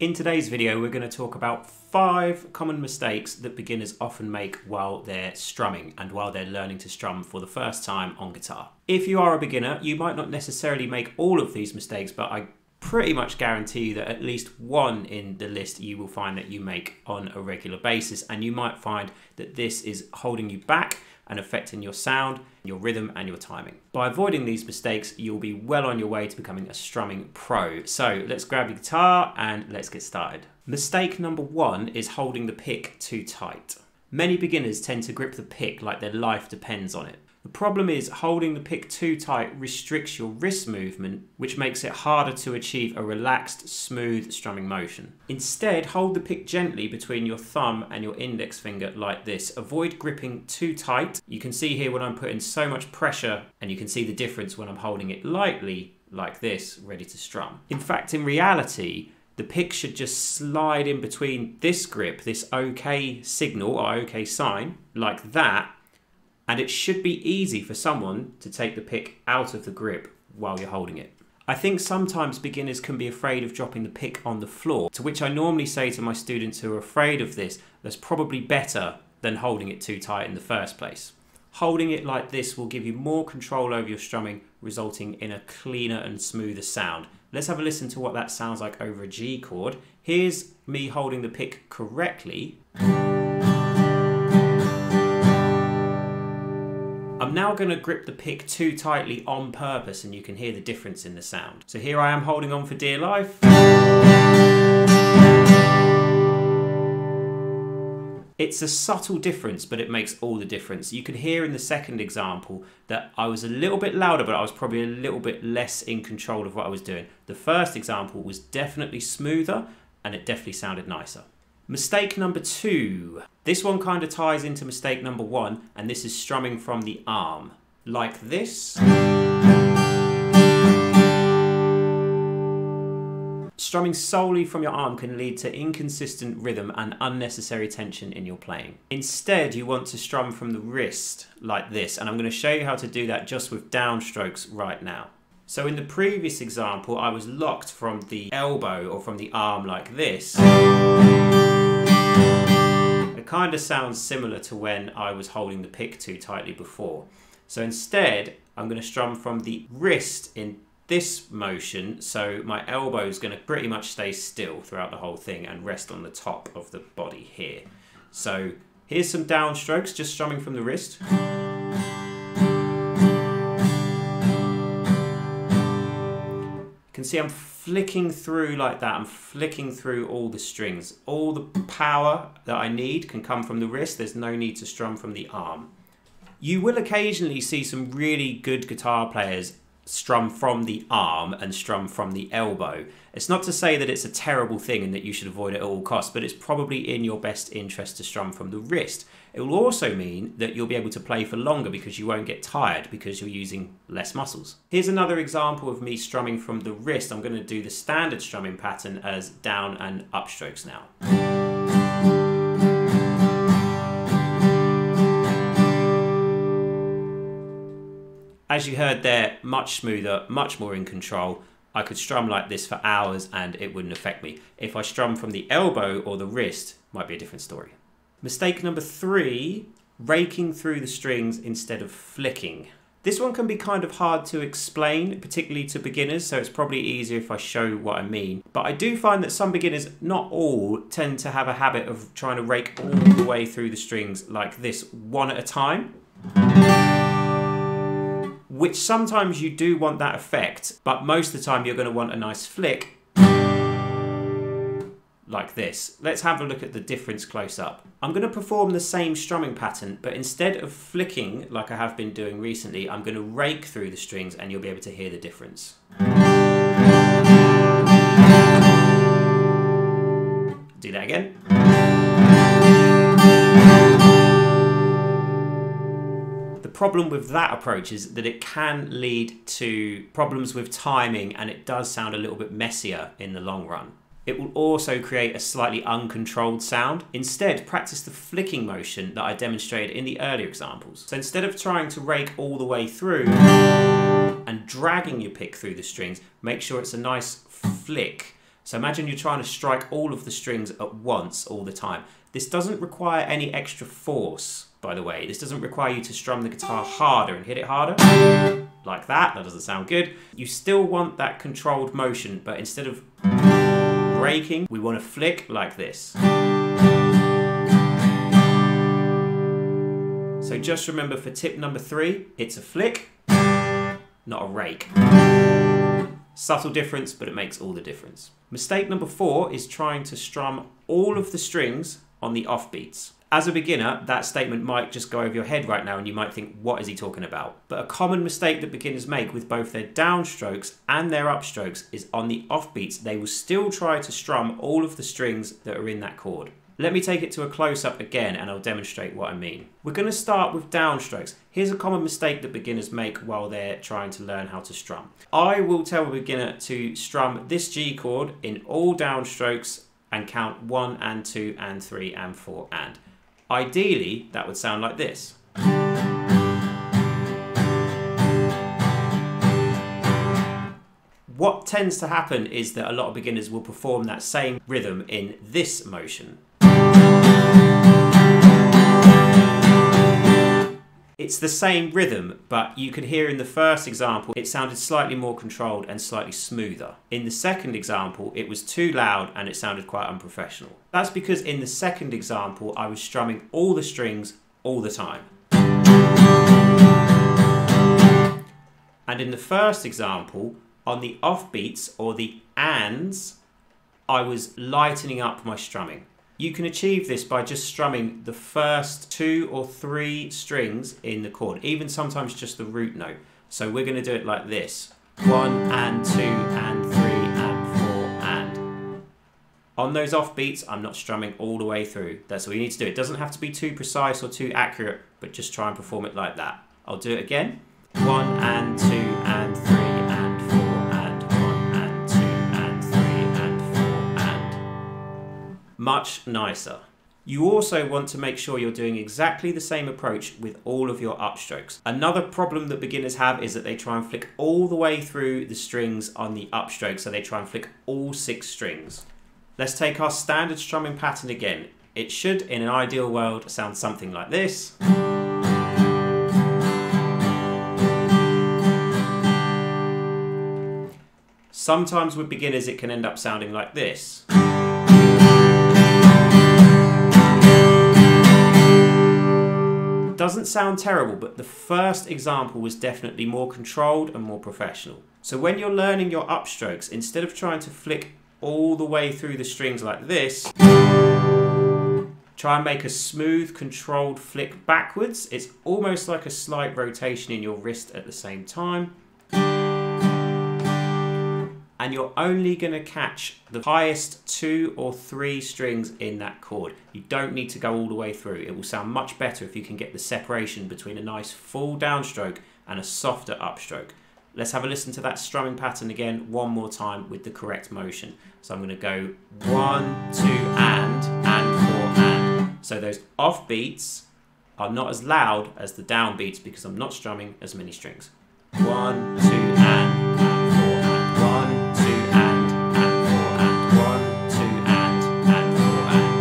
In today's video, we're going to talk about 5 common mistakes that beginners often make while they're strumming and while they're learning to strum for the first time on guitar. If you are a beginner, you might not necessarily make all of these mistakes, but I pretty much guarantee you that at least one in the list you will find that you make on a regular basis, and you might find that this is holding you back and affecting your sound, your rhythm and your timing. By avoiding these mistakes, you'll be well on your way to becoming a strumming pro. So let's grab your guitar and let's get started. Mistake number 1 is holding the pick too tight. Many beginners tend to grip the pick like their life depends on it. The problem is holding the pick too tight restricts your wrist movement, which makes it harder to achieve a relaxed, smooth strumming motion. Instead, hold the pick gently between your thumb and your index finger like this. Avoid gripping too tight. You can see here when I'm putting so much pressure, and you can see the difference when I'm holding it lightly like this, ready to strum. In fact, in reality, the pick should just slide in between this grip, this OK signal or OK sign, like that, and it should be easy for someone to take the pick out of the grip while you're holding it. I think sometimes beginners can be afraid of dropping the pick on the floor, to which I normally say to my students who are afraid of this, that's probably better than holding it too tight in the first place. Holding it like this will give you more control over your strumming, resulting in a cleaner and smoother sound. Let's have a listen to what that sounds like over a G chord. Here's me holding the pick correctly. I'm now going to grip the pick too tightly on purpose, and you can hear the difference in the sound. So here I am holding on for dear life. It's a subtle difference, but it makes all the difference. You could hear in the second example that I was a little bit louder, but I was probably a little bit less in control of what I was doing. The first example was definitely smoother, and it definitely sounded nicer. Mistake number 2. This one kind of ties into mistake number 1, and this is strumming from the arm, like this. Strumming solely from your arm can lead to inconsistent rhythm and unnecessary tension in your playing. Instead, you want to strum from the wrist, like this, and I'm going to show you how to do that just with downstrokes right now. So in the previous example, I was locked from the elbow or from the arm like this. It kind of sounds similar to when I was holding the pick too tightly before. So instead, I'm going to strum from the wrist in this motion, so my elbow is going to pretty much stay still throughout the whole thing and rest on the top of the body here. So here's some downstrokes, just strumming from the wrist. You can see I'm flicking through like that. I'm flicking through all the strings. All the power that I need can come from the wrist. There's no need to strum from the arm. You will occasionally see some really good guitar players strum from the arm and strum from the elbow. It's not to say that it's a terrible thing and that you should avoid it at all costs, but it's probably in your best interest to strum from the wrist. It will also mean that you'll be able to play for longer because you won't get tired because you're using less muscles. Here's another example of me strumming from the wrist. I'm going to do the standard strumming pattern as down and up strokes now. As you heard there, much smoother, much more in control. I could strum like this for hours and it wouldn't affect me. If I strum from the elbow or the wrist, might be a different story. Mistake number 3, raking through the strings instead of flicking. This one can be kind of hard to explain, particularly to beginners, so it's probably easier if I show what I mean. But I do find that some beginners, not all, tend to have a habit of trying to rake all the way through the strings like this, one at a time. Which sometimes you do want that effect, but most of the time you're going to want a nice flick like this. Let's have a look at the difference close up. I'm going to perform the same strumming pattern, but instead of flicking like I have been doing recently, I'm going to rake through the strings and you'll be able to hear the difference. Do that again. The problem with that approach is that it can lead to problems with timing, and it does sound a little bit messier in the long run. It will also create a slightly uncontrolled sound. Instead, practice the flicking motion that I demonstrated in the earlier examples. So instead of trying to rake all the way through and dragging your pick through the strings, make sure it's a nice flick So imagine you're trying to strike all of the strings at once all the time. This doesn't require any extra force, by the way. This doesn't require you to strum the guitar harder and hit it harder. Like that. That doesn't sound good. You still want that controlled motion, but instead of raking, we want to flick like this. So just remember, for tip number 3, it's a flick, not a rake. Subtle difference, but it makes all the difference. Mistake number 4 is trying to strum all of the strings on the offbeats. As a beginner, that statement might just go over your head right now and you might think, what is he talking about? But a common mistake that beginners make with both their downstrokes and their upstrokes is on the offbeats, they will still try to strum all of the strings that are in that chord. Let me take it to a close-up again and I'll demonstrate what I mean. We're going to start with downstrokes. Here's a common mistake that beginners make while they're trying to learn how to strum. I will tell a beginner to strum this G chord in all downstrokes and count 1 and 2 and 3 and 4 and. Ideally, that would sound like this. What tends to happen is that a lot of beginners will perform that same rhythm in this motion. It's the same rhythm, but you could hear in the first example it sounded slightly more controlled and slightly smoother. In the second example, it was too loud and it sounded quite unprofessional. That's because in the second example, I was strumming all the strings all the time. And in the first example, on the offbeats or the ands, I was lightening up my strumming. You can achieve this by just strumming the first 2 or 3 strings in the chord, even sometimes just the root note. So we're going to do it like this. 1 and 2 and 3 and 4 and. On those offbeats, I'm not strumming all the way through. That's all you need to do. It doesn't have to be too precise or too accurate, but just try and perform it like that. I'll do it again. 1 and 2 and 3 and 4 and 1 and 2 and 3 and 4 and. Much nicer. You also want to make sure you're doing exactly the same approach with all of your upstrokes. Another problem that beginners have is that they try and flick all the way through the strings on the upstroke, so they try and flick all 6 strings. Let's take our standard strumming pattern again. It should, in an ideal world, sound something like this. Sometimes with beginners it can end up sounding like this. Doesn't sound terrible, but the first example was definitely more controlled and more professional. So when you're learning your upstrokes, instead of trying to flick all the way through the strings like this, try and make a smooth, controlled flick backwards. It's almost like a slight rotation in your wrist at the same time. And you're only going to catch the highest 2 or 3 strings in that chord. You don't need to go all the way through. It will sound much better if you can get the separation between a nice full downstroke and a softer upstroke. Let's have a listen to that strumming pattern again one more time with the correct motion. So I'm going to go 1, 2 and 4 and. So those off beats are not as loud as the down beats because I'm not strumming as many strings. 1, 2 and 4 and. 1, 2 and 4 and. 1, 2 and 4 and.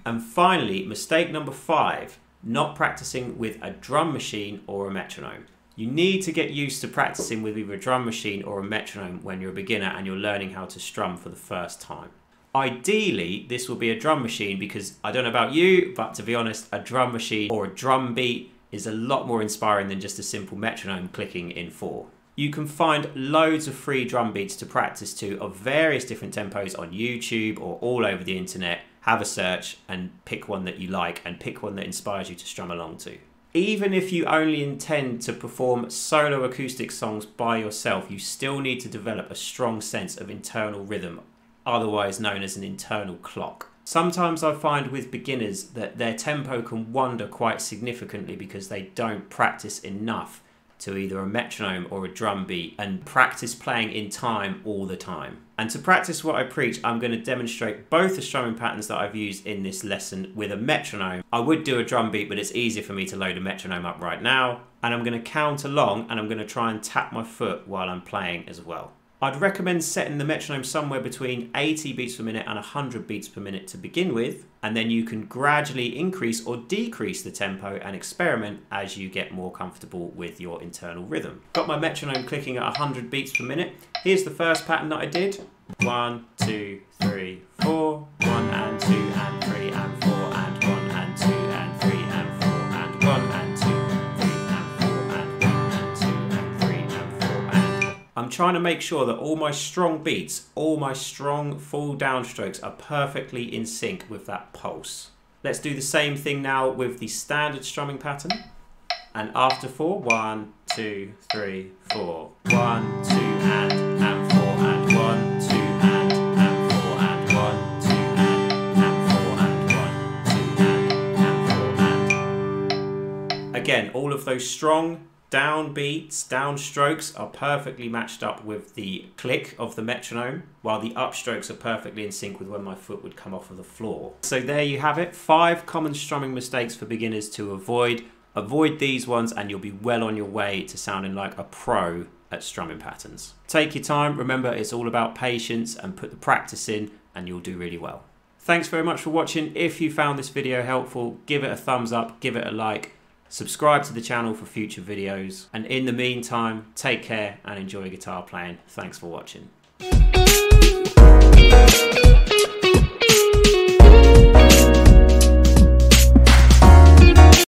And finally, mistake number 5, not practicing with a drum machine or a metronome. You need to get used to practicing with either a drum machine or a metronome when you're a beginner and you're learning how to strum for the first time. Ideally, this will be a drum machine because I don't know about you, but to be honest, a drum machine or a drum beat is a lot more inspiring than just a simple metronome clicking in 4. You can find loads of free drum beats to practice to of various different tempos on YouTube or all over the internet. Have a search and pick one that you like and pick one that inspires you to strum along to. Even if you only intend to perform solo acoustic songs by yourself, you still need to develop a strong sense of internal rhythm, otherwise known as an internal clock. Sometimes I find with beginners that their tempo can wander quite significantly because they don't practice enough to either a metronome or a drum beat and practice playing in time all the time. And to practice what I preach, I'm going to demonstrate both the strumming patterns that I've used in this lesson with a metronome. I would do a drum beat, but it's easier for me to load a metronome up right now. And I'm going to count along and I'm going to try and tap my foot while I'm playing as well. I'd recommend setting the metronome somewhere between 80 beats per minute and 100 beats per minute to begin with, and then you can gradually increase or decrease the tempo and experiment as you get more comfortable with your internal rhythm. Got my metronome clicking at 100 beats per minute. Here's the first pattern that I did. 1, 2, 3, 4, 1 and 2 and 3 and 4 and 1 and 2 and 3 and 4 and 1 and 2 and 3 and 4 and 1 and 2 and 3 and 4 and... I'm trying to make sure that all my strong beats, all my strong full downstrokes are perfectly in sync with that pulse. Let's do the same thing now with the standard strumming pattern. And after 4, 1, 2, 3, 4, 1, 2 and 4 and 1, 2 and 4 and 1, 2 and 4 and 1, 2 and 4 and... Again, all of those strong down beats, down strokes are perfectly matched up with the click of the metronome, while the upstrokes are perfectly in sync with when my foot would come off of the floor. So there you have it, 5 common strumming mistakes for beginners to avoid. Avoid these ones and you'll be well on your way to sounding like a pro at strumming patterns. Take your time, remember it's all about patience, and put the practice in and you'll do really well. Thanks very much for watching. If you found this video helpful, give it a thumbs up, give it a like, subscribe to the channel for future videos, and in the meantime, take care and enjoy guitar playing. Thanks for watching.